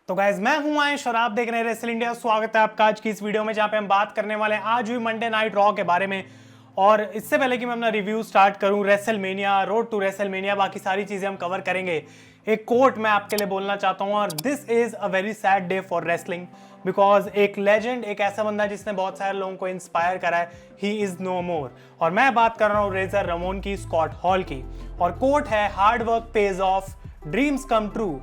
तो गाइज मैं हूं आयुष और आप देख रहे हैं रेसल इंडिया। स्वागत है आपका आज की इस वीडियो में जहां पे हम बात करने वाले हैं आज हुई मंडे नाइट रॉ के बारे में। और इससे पहले कि मैं अपना रिव्यू स्टार्ट करूं, रेसलमेनिया, रोड टू रेसलमेनिया, बाकी सारी चीजें हम कवर करेंगे। एक कोट मैं आपके लिए बोलना चाहता हूं, और this is a very sad day for wrestling because एक लेजेंड, एक ऐसा बंदा जिसने बहुत सारे लोगों को इंस्पायर करा है, ही इज नो मोर। और मैं बात कर रहा हूं रेजर रमोन की, स्कॉट हॉल की। और कोट है, hard work page of, dreams come true,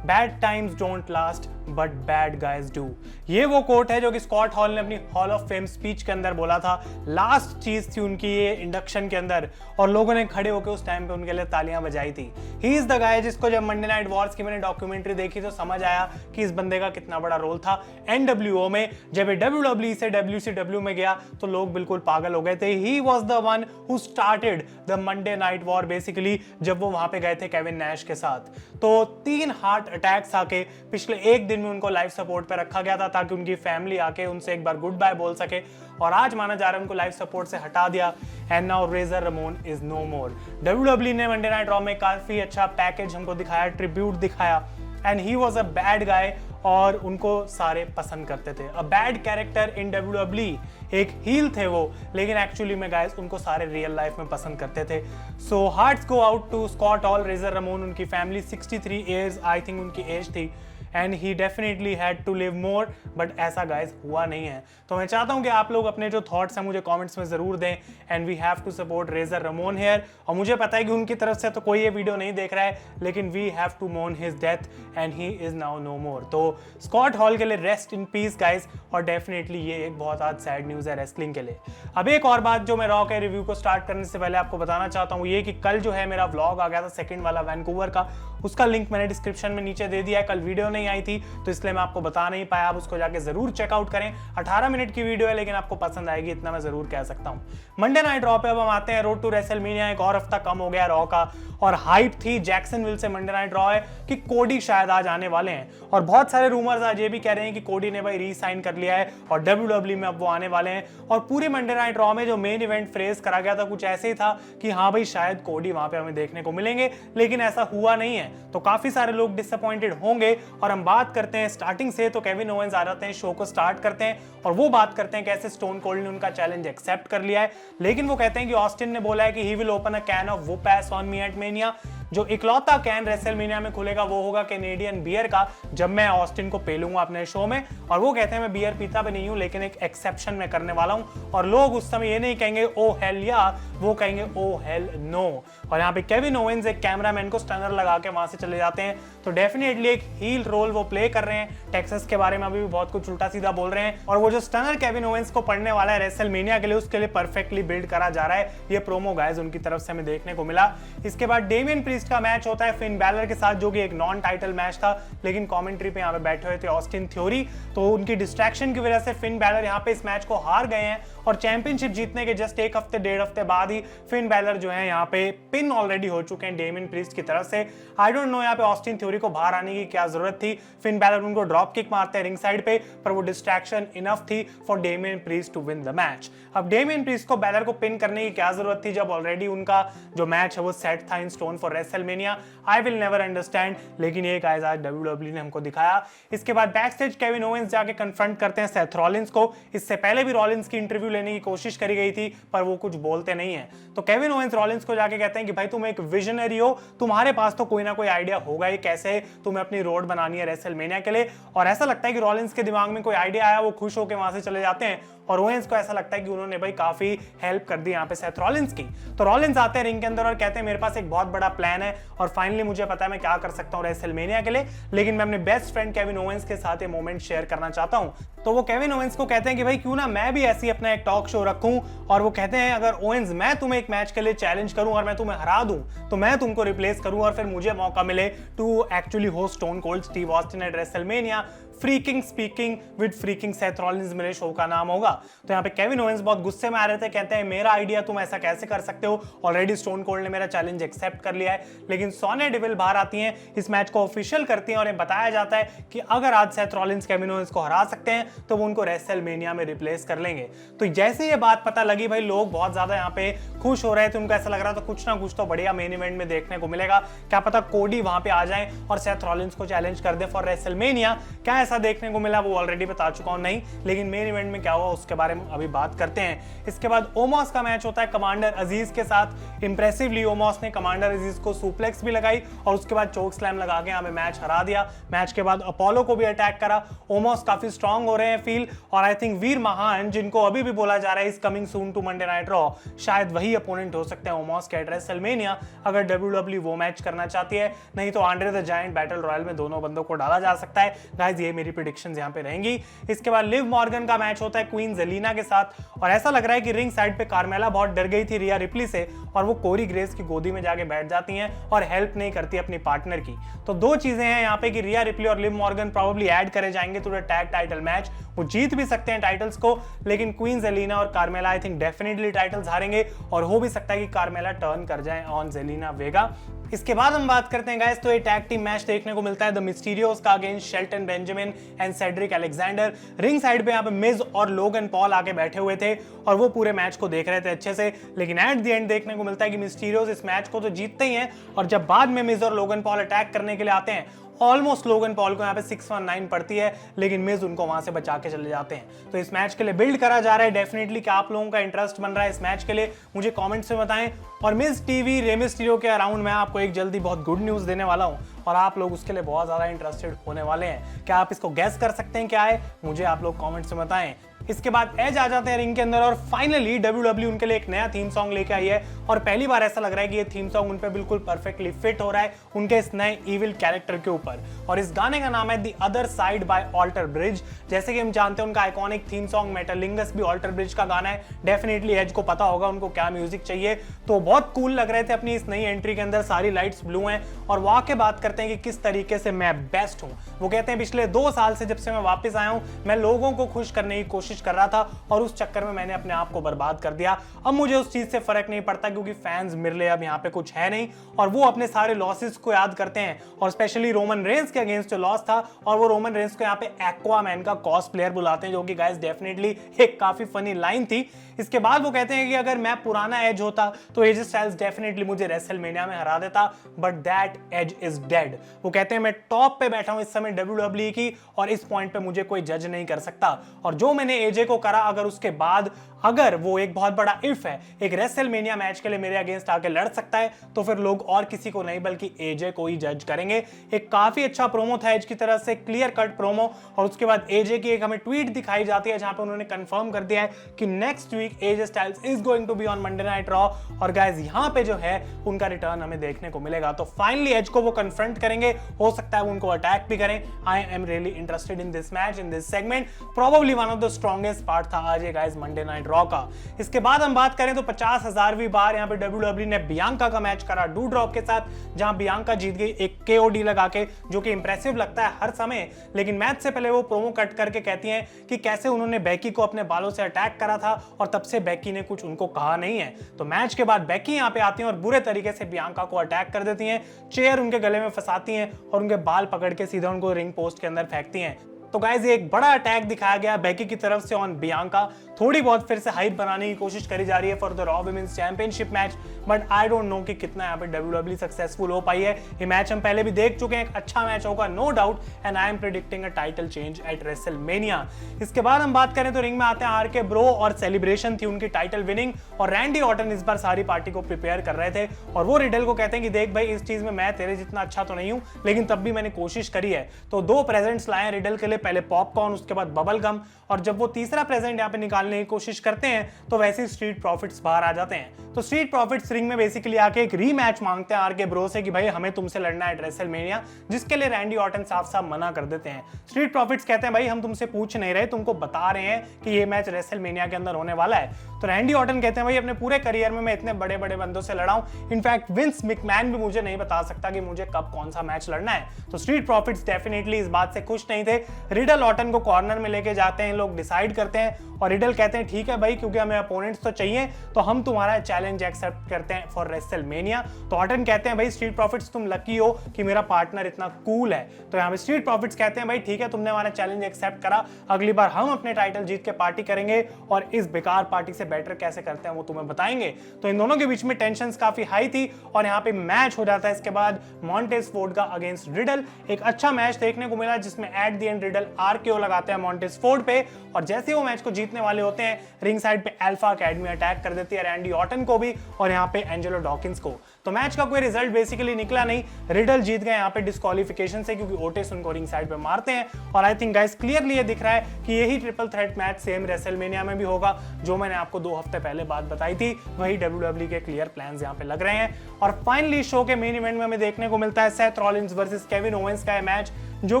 bad times don't last but bad guys do. ये वो कोट है जो कि स्कॉट हॉल ने अपनी हॉल ऑफ फेम स्पीच के अंदर बोला था। लास्ट चीज थी उनकी ये इंडक्शन के अंदर, और लोगों ने खड़े होकर उस टाइम पे उनके लिए तालियां बजाई थी। ही इज द गाय जिसको जब मंडे नाइट वॉर्स की मैंने डॉक्यूमेंट्री देखी तो समझ आया कि इस बंदे का कितना बड़ा रोल था NWO में। जब ये WWE से WCW में गया तो लोग बिल्कुल पागल हो गए थे। He was the one who started the Monday night war basically, जब वो वहां पे गए थे केविन नैश के साथ। तो 3 हार्ट अटैक्स आके पिछले एक दिन में उनको लाइफ सपोर्ट पे रखा गया था ताकि उनकी फैमिली आके उनसे एक बार गुड बाय बोल सके, और आज माना जा रहा है उनको लाइफ सपोर्ट से हटा दिया। And now Razor Ramon is no more. WWE ने मंडे नाइट रॉ में काफी अच्छा पैकेज हमको दिखाया, ट्रिब्यूट दिखाया, and he was a bad guy और उनको सारे पसंद करते थे। A bad character in WWE, एक हील थे वो, लेकिन एक्चुअली में गाइस उनको सारे रियल लाइफ में पसंद करते थे। So hearts go out to Scott Hall, Razor Ramon. उनकी फैमिली 63 ईयर्स आई थिंक उनकी एज थी, and he definitely had to live more, but ऐसा गाइस हुआ नहीं है। तो मैं चाहता हूं कि आप लोग अपने जो थॉट्स हैं मुझे कमेंट्स में जरूर दें, and we have to support Razor Ramon here. और मुझे पता है कि उनकी तरफ से तो कोई ये वीडियो नहीं देख रहा है, लेकिन we have to mourn his death and he is now no more. तो स्कॉट हॉल के लिए रेस्ट इन पीस गाइस, और डेफिनेटली ये एक बहुत आज सैड न्यूज है रेसलिंग के लिए। अब एक और बात जो मैं रॉ के रिव्यू को स्टार्ट करने से पहले आपको बताना चाहता हूँ, ये कि कल जो है मेरा व्लॉग आ गया था सेकंड वाला वैंकूवर का, उसका लिंक मैंने डिस्क्रिप्शन में नीचे दे दिया है। कल वीडियो नहीं आई थी तो इसलिए मैं आपको बता नहीं पाया, आप उसको जाके जरूर चेकआउट करें। 18 मिनट की वीडियो है लेकिन आपको पसंद आएगी, इतना मैं जरूर कह सकता हूं। मंडे नाइट रॉ पे अब हम आते हैं। रोड टू रेसलमेनिया, एक और हफ्ता कम हो गया रॉ का, और हाइप थी जैक्सनविल से मंडे नाइट रॉ है कि कोडी शायद आज आने वाले हैं, और बहुत सारे रूमर्स आज ये भी कह रहे हैं कि कोडी ने भाई री साइन कर लिया है और WWE में अब वो आने वाले हैं। और पूरे मंडे नाइट रॉ में जो मेन इवेंट फ्रेज करा गया था कुछ ऐसे ही था कि हाँ भाई शायद कोडी वहां पे हमें देखने को मिलेंगे, लेकिन ऐसा हुआ नहीं है। तो काफी सारे लोग डिसअपॉइंटेड होंगे। और हम बात करते हैं स्टार्टिंग से, तो केविन ओवेंस आ जाते हैं, शो को स्टार्ट करते हैं, और वो बात करते हैं कैसे स्टोन कोल्ड ने उनका चैलेंज एक्सेप्ट कर लिया है। लेकिन वो कहते हैं कि ऑस्टिन ने बोला है कि he will open a can of वुप S on me at mania. जो इकलौता कैन रेसलमेनिया में खुलेगा वो होगा कैनेडियन बियर का, जब मैं ऑस्टिन को पेलूंगा अपने शो में। और वो कहते हैं मैं बियर पीता भी नहीं हूं, लेकिन एक एक्सेप्शन मैं करने वाला हूं। और लोग उस समय ये नहीं कहेंगे ओ हेल या, वो कहेंगे ओ हेल नो। और यहाँ पे केविन ओवेंस एक कैमरामैन को स्टनर लगा के वहां से चले जाते हैं। तो डेफिनेटली एक हील रोल वो प्ले कर रहे हैं। टेक्सास के बारे में अभी भी बहुत कुछ उल्टा सीधा बोल रहे हैं, और वो जो स्टनर केविन ओवेंस को पड़ने वाला है रेसलमेनिया के लिए, उसके लिए परफेक्टली बिल्ड करा जा रहा है। ये प्रोमो गाइस उनकी तरफ से हमें देखने को मिला। इसके बाद डेमियन प्रीस्ट का मैच होता है फिन बैलर के साथ, जो कि एक नॉन टाइटल मैच था, लेकिन कमेंट्री पे यहाँ पे बैठे हुए थे ऑस्टिन थ्योरी। तो उनकी डिस्ट्रैक्शन की वजह से फिन बैलर यहाँ पे इस मैच को हार गए हैं, और चैंपियनशिप जीतने के जस्ट एक हफ्ते 1.5 हफ्ते बाद ही फिन बैलर जो है यहाँ पे पिन ऑलरेडी हो चुके हैं डेमियन प्रीस्ट की तरफ से। आई डोंट नो यहाँ पे ऑस्टिन थ्योरी को बाहर आने की क्या जरूरत थी। फिन बैलर उनको ड्रॉप किक मारते हैं रिंग साइड पे, पर वो डिस्ट्रैक्शन इनफ थी for Damian Priest to win the match. अब डेमियन प्रीस्ट को बैलर को पिन करने की क्या जरूरत थी जब ऑलरेडी उनका जो मैच है वो सेट था in stone for WrestleMania. I will never understand, लेकिन ये गाइस आज WWE ने हमको दिखाया। इसके बाद बैक स्टेज केविन ओवेंस जाके कन्फ्रंट करते हैं सेथ रॉलिंस को। इससे पहले भी रॉलिंस की इंटरव्यू लेने की कोशिश करी गई थी, पर वो कुछ बोलते नहीं है। तो केविन ओवेंस रॉलिंस को जाके कहते हैं कि भाई तुम एक विजनरी हो, तुम्हारे पास तो कोई ना कोई आइडिया होगा ही कैसे तुम्हें अपनी रोड बनानी है रेसलमेनिया के लिए। और ऐसा लगता है कि रॉलिंस के दिमाग में कोई आइडिया आया, वो खुश होकर वहां से चले जाते हैं, और ओवेंस को ऐसा लगता है कि उन्होंने भाई काफी हेल्प कर दी यहाँ पे सेथ रॉलिंस की। तो रॉलिंस आते हैं रिंग के अंदर और कहते हैं मेरे पास एक बहुत बड़ा प्लान है, और फाइनली मुझे पता है मैं क्या कर सकता हूँ रेसलमेनिया के लिए, लेकिन मैं अपने बेस्ट फ्रेंड केविन ओवेंस के साथ ये मोमेंट शेयर करना चाहता हूँ। तो वो केविन ओवेंस को कहते हैं कि भाई क्यों ना मैं भी ऐसी अपना एक टॉक शो रखूं, और वो कहते हैं अगर ओवेंस मैं तुम्हें एक मैच के लिए चैलेंज करूं और मैं तुम्हें हरा दूं तो मैं तुमको रिप्लेस करूं, और फिर मुझे मौका मिले to actually host Stone Cold Steve Austin at WrestleMania. Freaking speaking with freaking Seth Rollins मेरे शो का नाम होगा। तो यहाँ पे केविन ओवेंस बहुत गुस्से में आ रहे थे, कहते हैं मेरा आइडिया तुम ऐसा कैसे कर सकते हो, ऑलरेडी स्टोन कोल्ड ने मेरा चैलेंज एक्सेप्ट कर लिया है। लेकिन सोनिया डेविल बाहर आती हैं, इस मैच को ऑफिशियल करती हैं और ये बताया जाता है कि अगर आज सेथ रॉलिंस केविन ओवेंस को हरा सकते हैं तो वो उनको रेसलमेनिया में रिप्लेस कर लेंगे। तो जैसे ये बात पता लगी भाई लोग बहुत ज्यादा यहाँ पे खुश हो रहे थे, उनको ऐसा लग रहा था कुछ ना कुछ तो बढ़िया मेन इवेंट में देखने को मिलेगा, क्या पता कोडी वहां पे आ जाए और सेथ रॉलिंस को चैलेंज कर दे फॉर रेसलमेनिया। क्या ऐसा देखने को मिला वो ऑलरेडी बता चुका हूं नहीं, लेकिन मेन इवेंट में क्या हुआ उसके बारे में अभी बात करते हैं। इसके बाद ओमोस का मैच होता है कमांडर अजीज के साथ। इंप्रेसिवली ओमोस ने कमांडर अजीज को सुप्लेक्स भी लगाई और उसके बाद चोक स्लैम लगा के हमें मैच हरा दिया। मैच के बाद अपोलो को भी अटैक करा। ओमोस काफी स्ट्रांग हो रहे हैं फील, और आई थिंक वीर महान जिनको अभी भी बोला जा रहा है is coming soon to Monday night Raw, शायद वही अपोनेंट हो सकते हैं ओमोस के रेसलमेनिया अगर WWE वो मैच करना चाहती है। नहीं तो Andre the giant battle royal में दोनों बंदों को डाला जा सकता है। गाइस ये मेरी प्रेडिक्शंस यहाँ पे रहेंगी। इसके बाद लिव मॉर्गन का मैच होता है क्वीन जेलिना के साथ, और ऐसा लग रहा है कि रिंग साइड पे कार्मेला बहुत डर गई थी रिया रिप्ली से, और वो कोरी ग्रेस की गोदी में जाके बैठ जाती हैं और हेल्प नहीं करती अपनी पार्टनर की। तो दो चीजें हैं यहाँ पे कि रिया रिप्ली और लिव मॉर्गन प्रोबेबली ऐड करे जाएंगे to the tag title match, वो जीत भी सकते हैं टाइटल्स को, लेकिन क्वीन जेलिना और Carmella I think definitely titles हारेंगे, और हो भी सकता है कि कार्मेला टर्न कर जाए ऑन जेलिना वेगा। इसके बाद हम बात करते हैं गाइस, तो ये टैग टीम मैच देखने को मिलता है द मिस्टीरियोस का against Shelton Benjamin and Cedric Alexander. Ring side पे यहाँ पे मिज और लोगन पॉल आके बैठे हुए थे और वो पूरे मैच को देख रहे थे अच्छे से, लेकिन एट द एंड देखने को मिलता है कि मिस्टीरियोस इस मैच को तो जीतते ही हैं, और जब बाद में मिज और लोगन पॉल अटैक करने के लिए आते हैं ऑलमोस्ट लोगन पॉल को यहाँ पे 619 पड़ती है, लेकिन मिज उनको वहां से बचा के चले जाते हैं। तो इस मैच के लिए बिल्ड करा जा रहा है डेफिनेटली। क्या आप लोगों का इंटरेस्ट बन रहा है इस मैच के लिए, मुझे कमेंट्स में बताएं। और मिज टीवी रे मिस्टीरियो के अराउंड मैं आपको एक जल्दी बहुत गुड न्यूज देने वाला हूं, और आप लोग उसके लिए बहुत ज्यादा इंटरेस्टेड होने वाले हैं। क्या आप इसको गैस कर सकते हैं क्या है, मुझे आप लोग कमेंट्स में बताएं। इसके बाद एज आ जाते हैं रिंग के अंदर, और फाइनली WWE उनके लिए एक नया थीम सॉन्ग लेके आई है, और पहली बार ऐसा लग रहा है कि ये थीम सॉन्ग उन पे बिल्कुल परफेक्टली फिट हो रहा है उनके इस नए इविल कैरेक्टर के ऊपर। और इस गाने का नाम है the other side by Alter Bridge. जैसे कि हम जानते हैं उनका आइकॉनिक थीम सॉन्ग मेटालिंगस भी ऑल्टर ब्रिज का गाना है। डेफिनेटली एज को पता होगा उनको क्या म्यूजिक चाहिए, तो बहुत कूल लग रहे थे अपनी इस नई एंट्री के अंदर। सारी लाइट्स ब्लू हैं, और वो आके बात करते हैं कि किस तरीके से मैं बेस्ट हूं। वो कहते हैं पिछले 2 साल से जब से मैं वापस आया हूं, मैं लोगों को खुश करने की कोशिश कर रहा था, और उस चक्कर में मैंने अपने आप को बर्बाद कर दिया। अब मुझे उस चीज से फर्क नहीं पड़ता, क्योंकि फैंस मेरे लिए अब यहाँ पे कुछ है नहीं, और वो अपने सारे लॉसेस को याद करते हैं, और स्पेशली रोमन रेंस के अगेंस्ट जो लॉस था, और वो रोमन रेंस को यहाँ पे एक्वामैन का कॉस्ट प्लेयर बुलाते हैं, जो कि गाइस डेफिनेटली एक काफी फनी लाइन थी। इसके बाद वो कहते हैं कि अगर मैं पुराना एज होता तो एज स्टाइल्स डेफिनेटली मुझे रेसलमेनिया में हरा देता, but that Edge is dead. वो कहते हैं मैं टॉप पे बैठा हूं इस समय WWE की, और इस पॉइंट पे मुझे कोई जज नहीं कर सकता, और जो मैंने एजे को करा अगर उसके बाद अगर वो एक बहुत बड़ा इफ है, एक रेसलमेनिया मैच के लिए मेरे अगेंस्ट आके लड़ सकता है, तो फिर लोग और किसी को नहीं बल्कि एजे को ही जज करेंगे। एक काफी अच्छा प्रोमो था एज की तरफ से, क्लियर कट प्रोमो। और उसके बाद एजे की एक हमें ट्वीट दिखाई जाती है जहां पे उन्होंने कंफर्म कर दिया है कि next week AJ Styles is going to be on Monday night Raw, और गाइस यहां पे जो है उनका रिटर्न हमें देखने को मिलेगा। तो फाइनली एज को वो कन्फ्रंट करेंगे, हो सकता है वो उनको अटैक भी करें। I am really interested in this match, in this segment. Probably one of the strongest part था आज ये गाइस मंडे नाइट रॉ का। इसके बाद हम बात करें तो 50,000वीं बार यहाँ पे WWE ने बियांका का मैच करा डू ड्रॉप के साथ, जहां बियांका जीत गई एक KOD लगा के, जो कि इंप्रेसिव लगता है हर समय। लेकिन मैच से पहले वो प्रोमो कट करके कहती हैं कि कैसे उन्होंने बेकी को अपने बालों से अटैक करा था, और तब से बेकी ने कुछ उनको कहा नहीं है। तो मैच के बाद बेकी यहाँ पे आती हैं और बुरे तरीके से बियांका को अटैक कर देती हैं, चेयर उनके गले में फंसाती हैं और उनके बाल पकड़ के सीधा उनको रिंग पोस्ट के अंदर फेंकती हैं। तो गाइस ये एक बड़ा अटैक दिखाया गया बेकी की तरफ से ऑन बियांका। थोड़ी बहुत फिर से हाइप बनाने की कोशिश करी जा रही है for the Raw women's championship match, but I don't know कि कितना यहाँ पे WWE सक्सेसफुल हो पाई है। ये मैच हम पहले भी देख चुके हैं, एक अच्छा मैच होगा no doubt, and I am predicting a title change at WrestleMania. इसके बाद हम बात करें तो रिंग में आते हैं RK ब्रो, और सेलिब्रेशन थी उनकी टाइटल विनिंग, और रैंडी ऑर्टन इस बार सारी पार्टी को प्रिपेयर कर रहे थे, और वो रिडल को कहते हैं कि देख भाई इस चीज में मैं तेरे जितना अच्छा तो नहीं हूं, लेकिन तब भी मैंने कोशिश करी है। तो 2 प्रेजेंट्स लाए रिडल के लिए, पहले पॉपकॉर्न उसके बाद बबल गम, और जब वो तीसरा प्रेजेंट यहाँ पे निकालने की कोशिश करते हैं तो वैसे ही स्ट्रीट प्रॉफिट्स बाहर आ जाते हैं। तो स्ट्रीट प्रॉफिट्स रिंग में बेसिकली आके एक रीमैच मांगते हैं RK ब्रो से कि भाई हमें तुमसे लड़ना है रेसलमेनिया, जिसके लिए रैंडी ऑर्टन साफ साफ मना कर देते हैं। स्ट्रीट प्रॉफिट्स कहते हैं भाई हम तुमसे पूछ नहीं रहे, तुमको बता रहे हैं कि ये मैच रेसलमेनिया के अंदर होने वाला है। तो रैंडी ऑर्टन कहते हैं भाई अपने पूरे करियर में मैं इतने बड़े बड़े बंदों से लड़ा हूं, इनफैक्ट विंस मैकमैन भी मुझे नहीं बता सकता कि मुझे कब कौन सा मैच लड़ना है। तो स्ट्रीट प्रॉफिट्स डेफिनेटली इस बात से खुश नहीं थे। रिडल ऑटन को कॉर्नर में लेके जाते हैं, लोग डिसाइड करते हैं और रिडल कहते हैं ठीक है भाई, क्योंकि हमें अपोनेंट्स तो चाहिए तो हम तुम्हारा चैलेंज एक्सेप्ट करते हैं फॉर रेसलमेनिया। तो ऑटन कहते हैं भाई स्ट्रीट प्रॉफिट्स तुम लकी हो कि मेरा पार्टनर इतना कूल है। तो यहाँ पे स्ट्रीट प्रॉफिट्स कहते हैं भाई ठीक है, तुमने हमारा चैलेंज एक्सेप्ट करा, अगली बार हम अपने टाइटल जीत के पार्टी करेंगे और इस बेकार पार्टी से बेटर कैसे करते हैं वो तुम्हें बताएंगे। तो इन दोनों के बीच में टेंशंस काफी हाई थी और यहाँ पे मैच हो जाता है। इसके बाद मॉन्टेज फोर्ड का अगेंस्ट रिडल, एक अच्छा मैच देखने को मिला जिसमें at the end riddle RKO लगाते हैं मॉन्टेज फोर्ड पे और जैसे वो मैच को जीतने वाले होते हैं रिंग साइड पे अल्फा अकेडमी अटैक कर देती है रैंडी ऑटन को भी और यहाँ पे एंजेलो डॉकिंस को। तो मैच का कोई रिजल्ट बेसिकली निकला नहीं, रिडल जीत गए यहाँ पे डिस्क्वालिफिकेशन से क्योंकि ओटिस उनको रिंग साइड पे मारते हैं। और आई थिंक गाइस क्लियरली ये दिख रहा है कि यही triple threat match same WrestleMania में भी होगा, जो मैंने आपको 2 हफ्ते पहले बात बताई थी, वही WWE के क्लियर प्लान्स यहाँ पे लग रहे हैं। और फाइनली शो के मेन इवेंट में हमें देखने को मिलता है Seth Rollins versus Kevin Owens का मैच, जो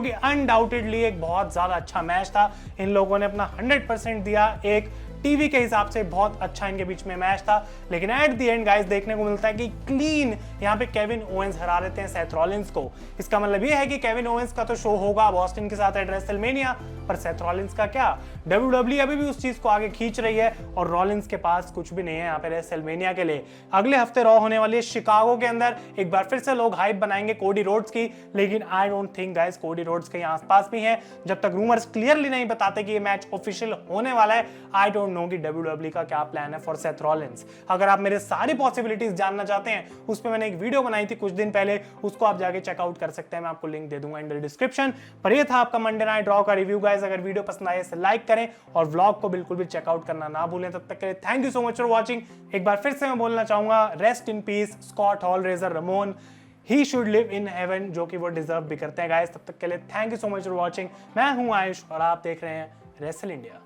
कि अनडाउटेडली एक बहुत ज्यादा अच्छा मैच था। इन लोगों ने अपना 100% दिया, एक टीवी के हिसाब से बहुत अच्छा इनके बीच में मैच था। लेकिन एट द एंड गाइस देखने को मिलता है कि क्लीन यहाँ पे केविन ओवेंस हरा देते हैं सेथ रॉलिंस को। इसका मतलब ये है कि केविन ओवेंस का तो शो होगा बॉस्टन के साथ एट रेसलमेनिया, पर सेथ रॉलिंस का क्या? WWE अभी भी उस चीज को आगे खींच रही है और रॉलिंस के पास कुछ भी नहीं है यहाँ पे रेसलमेनिया के लिए। अगले हफ्ते रॉ होने वाली है शिकागो के अंदर, एक बार फिर से लोग हाइप बनाएंगे कोडी रोड्स की, लेकिन I don't think guys Cody Rhodes कहीं आसपास भी हैं। जब तक रूमर्स क्लियरली नहीं बताते कि ये मैच ऑफिशियल होने वाला है, आई डोंट नो कि WWE का क्या प्लान है फॉर सेथ रॉलिंस। अगर आप मेरे सारी पॉसिबिलिटीज जानना चाहते हैं, उस पर मैंने एक वीडियो बनाई थी कुछ दिन पहले, उसको आप जाके चेकआउट कर सकते हैं, मैं आपको लिंक दे दूंगा इन द डिस्क्रिप्शन। पर ये था आपका मंडे नाइट रॉ का रिव्यू गाइस। अगर वीडियो पसंद आए इसे लाइक करें और व्लॉग को बिल्कुल भी चेकआउट करना ना भूलें। तब तक के लिए thank you so much for watching. एक बार फिर से मैं बोलना चाहूंगा, rest in peace Scott Hall, Razor Ramon, he should live in heaven, जो कि वो डिजर्व भी करते हैं गाइस। तब तक के लिए thank you so much for watching. मैं हूं आयुष और आप देख रहे हैं रेसल इंडिया।